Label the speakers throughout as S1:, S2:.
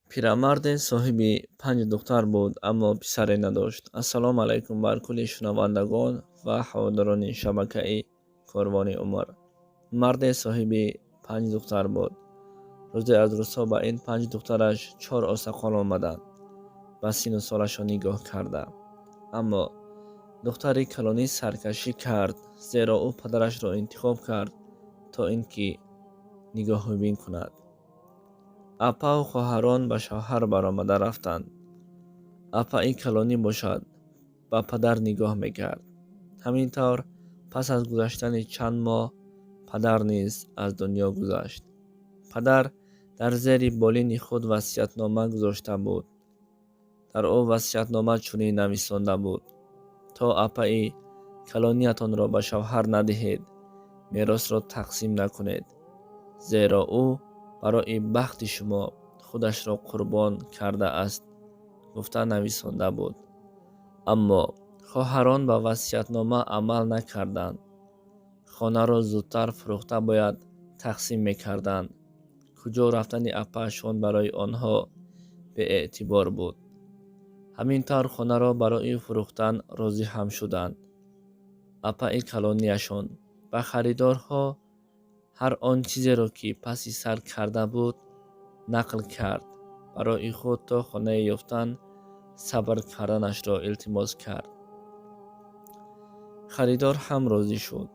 S1: پیرمرد صاحب 5 دختر بود اما پسری نداشت. السلام علیکم بر کل شنوندگان و حاضران شبکه کاروان عمر. مرد صاحب 5 دختر بود. روزی از روزها به این 5 دخترش 4 استقال آمدند. به سن و سالشان نگاه کرده. اما دختر کلانی سرکشی کرد، زیرا او پدرش را انتخاب کرد تا اینکه نگاه بین کند. اپا و خواهران به شوهر برآمده رفتند. اپا این کلانی باشد به پدر نگاه میکرد. همینطور پس از گذشتن چند ماه پدر نیز از دنیا گذشت. پدر در زیر بالین خود وصیت‌نامه گذاشته بود. در او وصیت‌نامه چنین نویسانده بود: تا اپای کلانیتان را به شوهر ندهید، میراث را تقسیم نکنید، زیرا او برای بخت شما خودش را قربان کرده است، گفته نویسانده بود. اما خواهران به وصیت‌نامه عمل نکردند. خانه را زودتر فروخته باید تقسیم میکردند. کجا رفتن اپایشان برای آنها به اعتبار بود. همینطور خانه را برای فروختن راضی هم شدند. اپای کلانیشان به خریدارها هر آن چیزی را که پس سر کرده بود نقل کرد. برای خود تا خانه یافتن صبر کردنش را التماس کرد. خریدار هم راضی شد.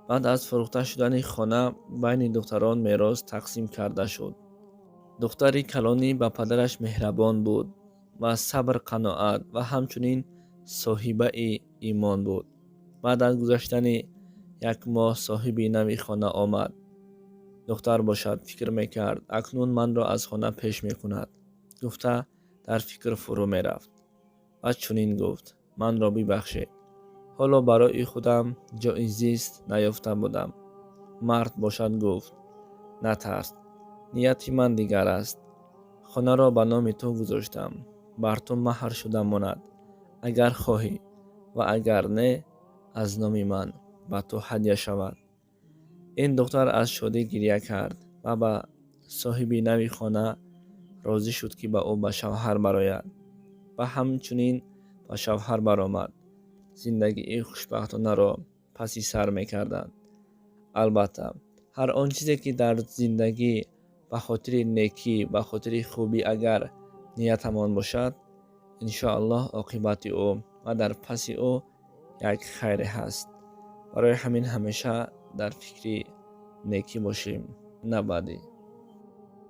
S1: بعد از فروخته شدن خانه بین دختران میراث تقسیم کرده شد. دختر کلانی به پدرش مهربان بود و صبر، قناعت و همچنین صاحبه ایمان بود. بعد از گذشتن 1 ماه صاحب نوی خانه آمد. دختر باشد فکر میکرد اکنون من را از خانه پیش میکند، گفته در فکر فرو میرفت و چنین گفت: من را ببخشید، حالا برای خودم جای زیست نیافته بودم. مرد باشد گفت: نترس، نیت من دیگر است. خانه را به نام تو گذاشتم، بر تو مهر شده ماند. اگر خواهی و اگر نه از نام من به تو هدیه شود. این دختر از شادی گریه کرد و به صاحب نوی خانه راضی شد که به او به شوهر برآید و همچنین به شوهر برآمد. زندگی خوشبختانه را پس سر می‌کردند. البته هر آن چیزی که در زندگی به خاطر نیکی، به خاطر خوبی اگر نیتمان باشد، ان شاء الله عاقبت او و در پس او یک خیر هست. برای همین همیشه در فکر نیکی باشیم، نه بدی.